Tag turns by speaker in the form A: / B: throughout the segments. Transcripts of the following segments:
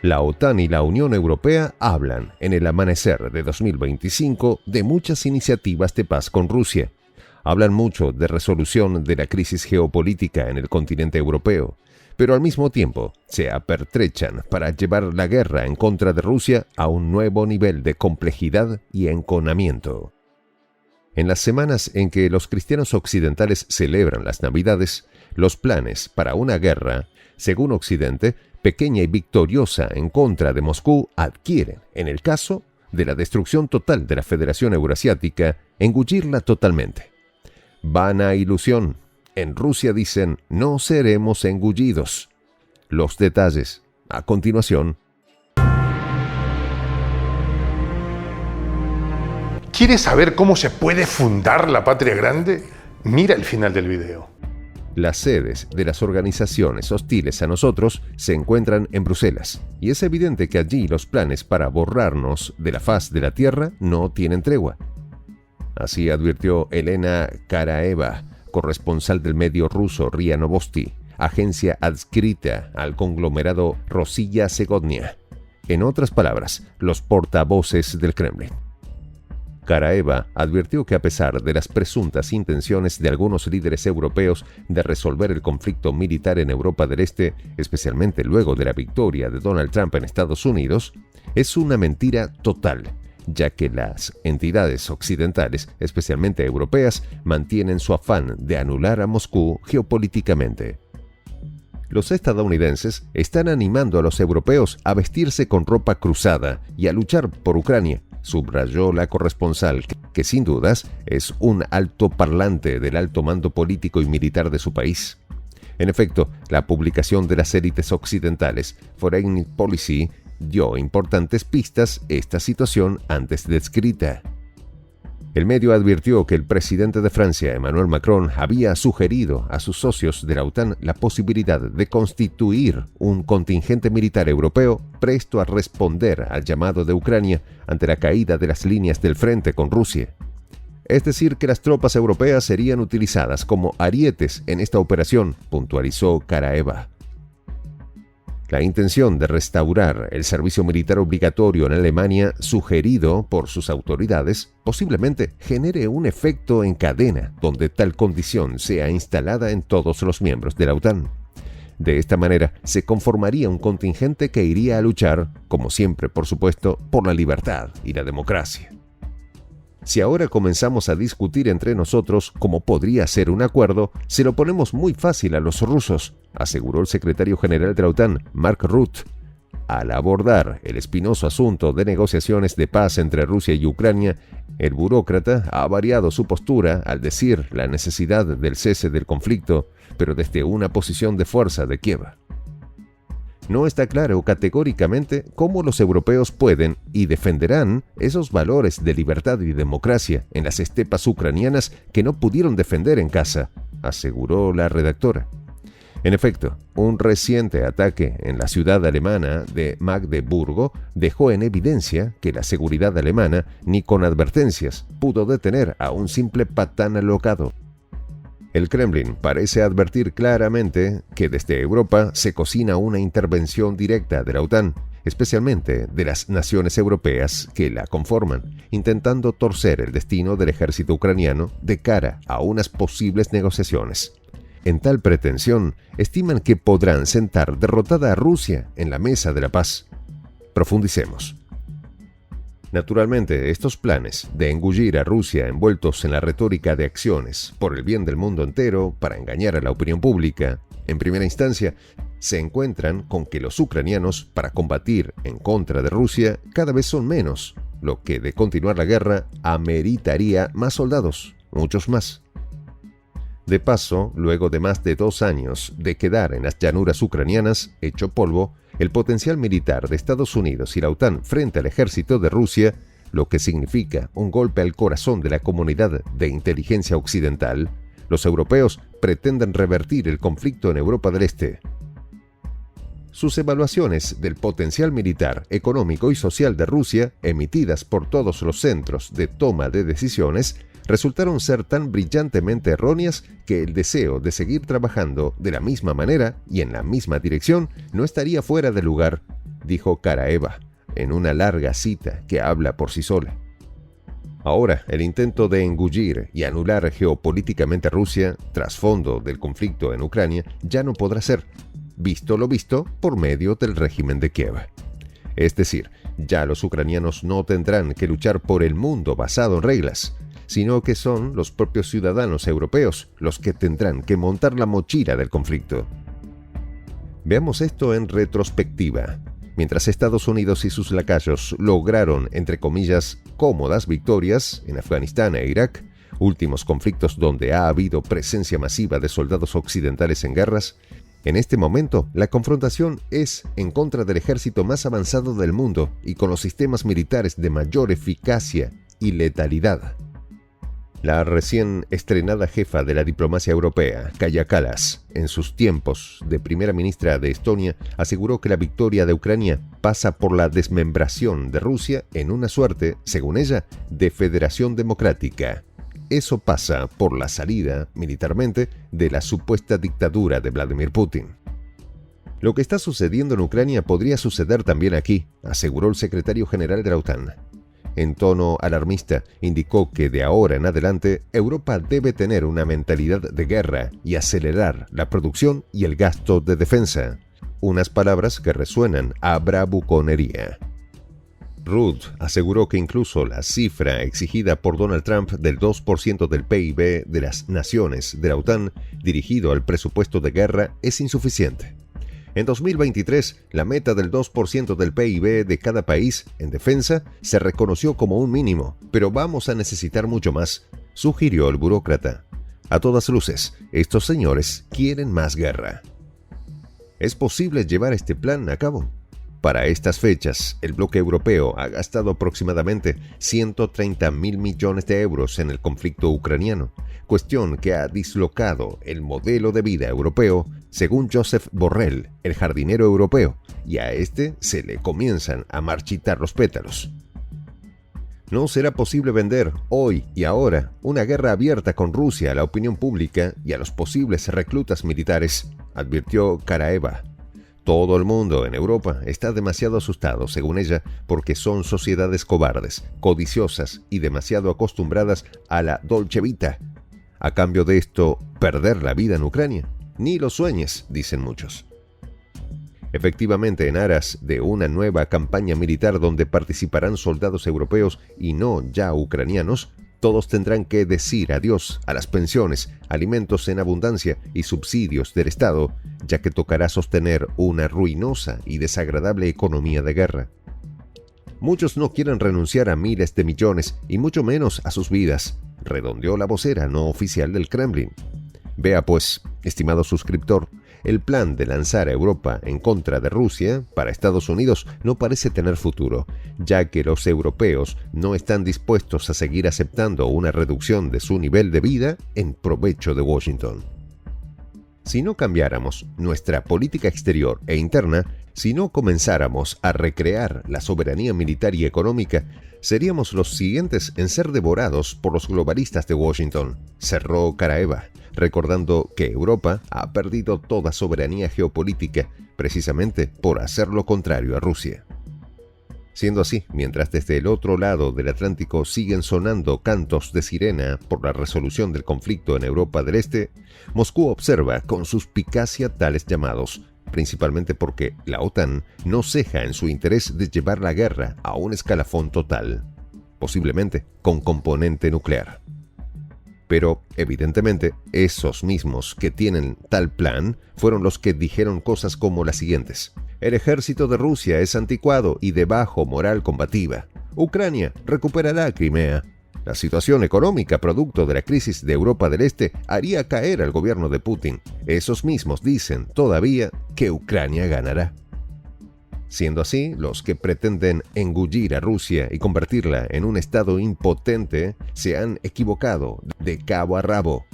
A: La OTAN y la Unión Europea hablan, en el amanecer de 2025, de muchas iniciativas de paz con Rusia. Hablan mucho de resolución de la crisis geopolítica en el continente europeo, pero al mismo tiempo se apertrechan para llevar la guerra en contra de Rusia a un nuevo nivel de complejidad y enconamiento. En las semanas en que los cristianos occidentales celebran las Navidades, los planes para una guerra, según Occidente, pequeña y victoriosa en contra de Moscú, adquieren, en el caso de la destrucción total de la Federación Eurasiática, engullirla totalmente. Vana ilusión. En Rusia dicen, no seremos engullidos. Los detalles, a continuación.
B: ¿Quieres saber cómo se puede fundar la patria grande? Mira el final del video.
A: Las sedes de las organizaciones hostiles a nosotros se encuentran en Bruselas, y es evidente que allí los planes para borrarnos de la faz de la tierra no tienen tregua. Así advirtió Elena Karaeva, corresponsal del medio ruso RIA Novosti, agencia adscrita al conglomerado Rossiya Segodnya. En otras palabras, los portavoces del Kremlin. Karaeva advirtió que a pesar de las presuntas intenciones de algunos líderes europeos de resolver el conflicto militar en Europa del Este, especialmente luego de la victoria de Donald Trump en Estados Unidos, es una mentira total, ya que las entidades occidentales, especialmente europeas, mantienen su afán de anular a Moscú geopolíticamente. Los estadounidenses están animando a los europeos a vestirse con ropa cruzada y a luchar por Ucrania, subrayó la corresponsal, que sin dudas es un altoparlante del alto mando político y militar de su país. En efecto, la publicación de las élites occidentales, Foreign Policy, dio importantes pistas esta situación antes descrita. El medio advirtió que el presidente de Francia, Emmanuel Macron, había sugerido a sus socios de la OTAN la posibilidad de constituir un contingente militar europeo presto a responder al llamado de Ucrania ante la caída de las líneas del frente con Rusia. Es decir, que las tropas europeas serían utilizadas como arietes en esta operación, puntualizó Karaeva. La intención de restaurar el servicio militar obligatorio en Alemania, sugerido por sus autoridades, posiblemente genere un efecto en cadena, donde tal condición sea instalada en todos los miembros de la OTAN. De esta manera, se conformaría un contingente que iría a luchar, como siempre, por supuesto, por la libertad y la democracia. Si ahora comenzamos a discutir entre nosotros cómo podría ser un acuerdo, se lo ponemos muy fácil a los rusos, aseguró el secretario general de la OTAN, Mark Rutte. Al abordar el espinoso asunto de negociaciones de paz entre Rusia y Ucrania, el burócrata ha variado su postura al decir la necesidad del cese del conflicto, pero desde una posición de fuerza de Kiev. No está claro categóricamente cómo los europeos pueden y defenderán esos valores de libertad y democracia en las estepas ucranianas que no pudieron defender en casa, aseguró la redactora. En efecto, un reciente ataque en la ciudad alemana de Magdeburgo dejó en evidencia que la seguridad alemana, ni con advertencias, pudo detener a un simple patán alocado. El Kremlin parece advertir claramente que desde Europa se cocina una intervención directa de la OTAN, especialmente de las naciones europeas que la conforman, intentando torcer el destino del ejército ucraniano de cara a unas posibles negociaciones. En tal pretensión, estiman que podrán sentar derrotada a Rusia en la mesa de la paz. Profundicemos. Naturalmente, estos planes de engullir a Rusia envueltos en la retórica de acciones por el bien del mundo entero para engañar a la opinión pública, en primera instancia, se encuentran con que los ucranianos, para combatir en contra de Rusia, cada vez son menos, lo que de continuar la guerra ameritaría más soldados, muchos más. De paso, luego de más de 2 años de quedar en las llanuras ucranianas, hecho polvo, el potencial militar de Estados Unidos y la OTAN frente al ejército de Rusia, lo que significa un golpe al corazón de la comunidad de inteligencia occidental, los europeos pretenden revertir el conflicto en Europa del Este. Sus evaluaciones del potencial militar, económico y social de Rusia, emitidas por todos los centros de toma de decisiones, resultaron ser tan brillantemente erróneas que el deseo de seguir trabajando de la misma manera y en la misma dirección no estaría fuera de lugar, dijo Karaeva, en una larga cita que habla por sí sola. Ahora, el intento de engullir y anular geopolíticamente a Rusia, trasfondo del conflicto en Ucrania, ya no podrá ser, visto lo visto, por medio del régimen de Kiev. Es decir, ya los ucranianos no tendrán que luchar por el mundo basado en reglas, sino que son los propios ciudadanos europeos los que tendrán que montar la mochila del conflicto. Veamos esto en retrospectiva. Mientras Estados Unidos y sus lacayos lograron, entre comillas, cómodas victorias en Afganistán e Irak, últimos conflictos donde ha habido presencia masiva de soldados occidentales en guerras, en este momento la confrontación es en contra del ejército más avanzado del mundo y con los sistemas militares de mayor eficacia y letalidad. La recién estrenada jefa de la diplomacia europea, Kaja Kallas, en sus tiempos de primera ministra de Estonia, aseguró que la victoria de Ucrania pasa por la desmembración de Rusia en una suerte, según ella, de federación democrática. Eso pasa por la salida, militarmente, de la supuesta dictadura de Vladimir Putin. Lo que está sucediendo en Ucrania podría suceder también aquí, aseguró el secretario general de la OTAN. En tono alarmista, indicó que de ahora en adelante Europa debe tener una mentalidad de guerra y acelerar la producción y el gasto de defensa. Unas palabras que resuenan a bravuconería. Rudd aseguró que incluso la cifra exigida por Donald Trump del 2% del PIB de las naciones de la OTAN dirigido al presupuesto de guerra es insuficiente. En 2023, la meta del 2% del PIB de cada país en defensa se reconoció como un mínimo, pero vamos a necesitar mucho más, sugirió el burócrata. A todas luces, estos señores quieren más guerra. ¿Es posible llevar este plan a cabo? Para estas fechas, el bloque europeo ha gastado aproximadamente 130.000 millones de euros en el conflicto ucraniano, cuestión que ha dislocado el modelo de vida europeo, según Joseph Borrell, el jardinero europeo, y a este se le comienzan a marchitar los pétalos. No será posible vender, hoy y ahora, una guerra abierta con Rusia a la opinión pública y a los posibles reclutas militares, advirtió Karaeva. Todo el mundo en Europa está demasiado asustado, según ella, porque son sociedades cobardes, codiciosas y demasiado acostumbradas a la dolce vita. A cambio de esto, ¿perder la vida en Ucrania? Ni lo sueñes, dicen muchos. Efectivamente, en aras de una nueva campaña militar donde participarán soldados europeos y no ya ucranianos, todos tendrán que decir adiós a las pensiones, alimentos en abundancia y subsidios del Estado, ya que tocará sostener una ruinosa y desagradable economía de guerra. Muchos no quieren renunciar a miles de millones y mucho menos a sus vidas, redondeó la vocera no oficial del Kremlin. Vea pues, estimado suscriptor, el plan de lanzar a Europa en contra de Rusia para Estados Unidos no parece tener futuro, ya que los europeos no están dispuestos a seguir aceptando una reducción de su nivel de vida en provecho de Washington. Si no cambiáramos nuestra política exterior e interna, si no comenzáramos a recrear la soberanía militar y económica, seríamos los siguientes en ser devorados por los globalistas de Washington, cerró Karaeva, recordando que Europa ha perdido toda soberanía geopolítica precisamente por hacer lo contrario a Rusia. Siendo así, mientras desde el otro lado del Atlántico siguen sonando cantos de sirena por la resolución del conflicto en Europa del Este, Moscú observa con suspicacia tales llamados, principalmente porque la OTAN no ceja en su interés de llevar la guerra a un escalafón total, posiblemente con componente nuclear. Pero, evidentemente, esos mismos que tienen tal plan fueron los que dijeron cosas como las siguientes. El ejército de Rusia es anticuado y de bajo moral combativa. Ucrania recuperará Crimea. La situación económica producto de la crisis de Europa del Este haría caer al gobierno de Putin. Esos mismos dicen todavía que Ucrania ganará. Siendo así, los que pretenden engullir a Rusia y convertirla en un estado impotente se han equivocado de cabo a rabo.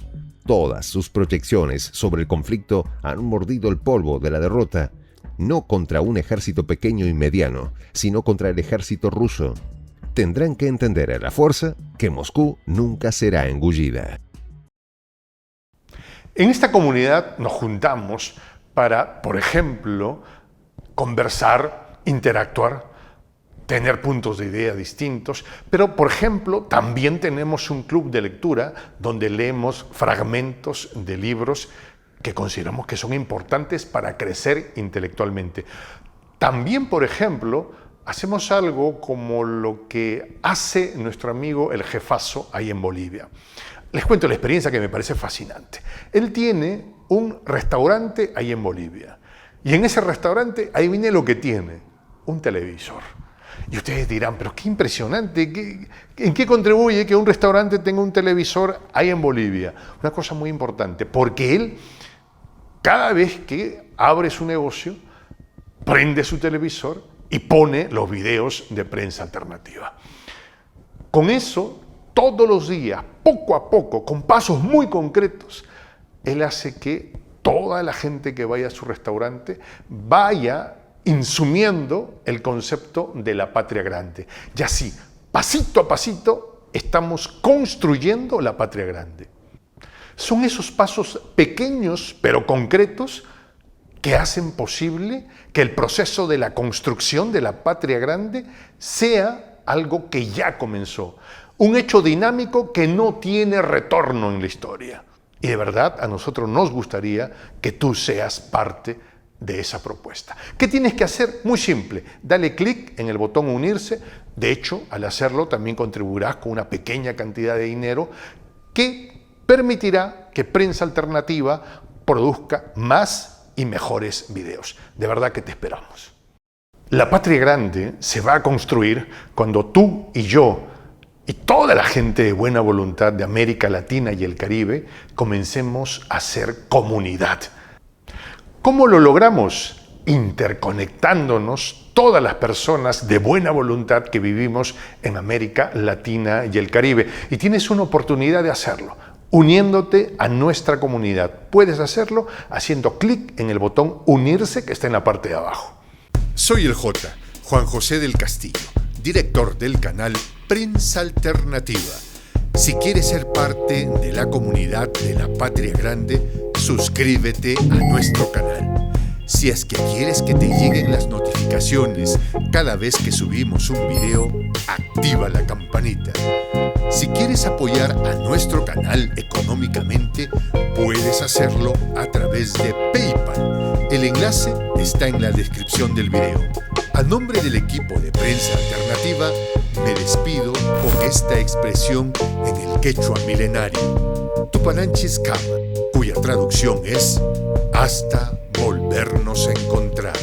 A: Todas sus proyecciones sobre el conflicto han mordido el polvo de la derrota, no contra un ejército pequeño y mediano, sino contra el ejército ruso. tendrán que entender a la fuerza que Moscú nunca será engullida.
B: En esta comunidad nos juntamos para, por ejemplo, conversar, interactuar, tener puntos de idea distintos, pero, por ejemplo, también tenemos un club de lectura donde leemos fragmentos de libros que consideramos que son importantes para crecer intelectualmente. También, por ejemplo, hacemos algo como lo que hace nuestro amigo el jefazo ahí en Bolivia. Les cuento la experiencia que me parece fascinante. Él tiene un restaurante ahí en Bolivia. Y en ese restaurante, ahí viene lo que tiene, un televisor. Y ustedes dirán, pero qué impresionante, ¿en qué contribuye que un restaurante tenga un televisor ahí en Bolivia? Una cosa muy importante, porque él, cada vez que abre su negocio, prende su televisor y pone los videos de prensa alternativa. Con eso, todos los días, poco a poco, con pasos muy concretos, él hace que toda la gente que vaya a su restaurante vaya insumiendo el concepto de la patria grande. Y así, pasito a pasito, estamos construyendo la patria grande. Son esos pasos pequeños pero concretos que hacen posible que el proceso de la construcción de la patria grande sea algo que ya comenzó. Un hecho dinámico que no tiene retorno en la historia. Y de verdad a nosotros nos gustaría que tú seas parte de esa propuesta. ¿Qué tienes que hacer? Muy simple. Dale clic en el botón unirse. De hecho, al hacerlo también contribuirás con una pequeña cantidad de dinero que permitirá que Prensa Alternativa produzca más y mejores videos. De verdad que te esperamos. La patria grande se va a construir cuando tú y yo y toda la gente de buena voluntad de América Latina y el Caribe comencemos a ser comunidad. ¿Cómo lo logramos? Interconectándonos todas las personas de buena voluntad que vivimos en América Latina y el Caribe. Y tienes una oportunidad de hacerlo, uniéndote a nuestra comunidad. Puedes hacerlo haciendo clic en el botón unirse que está en la parte de abajo.
C: Soy el J, Juan José del Castillo, director del canal Prensa Alternativa. Si quieres ser parte de la comunidad de la Patria Grande, suscríbete a nuestro canal. Si es que quieres que te lleguen las notificaciones cada vez que subimos un video, activa la campanita. Si quieres apoyar a nuestro canal económicamente, puedes hacerlo a través de PayPal. El enlace está en la descripción del video. A nombre del equipo de Prensa Alternativa, me despido con esta expresión en el quechua milenario, Tupananchis Kama, cuya traducción es hasta volvernos a encontrar.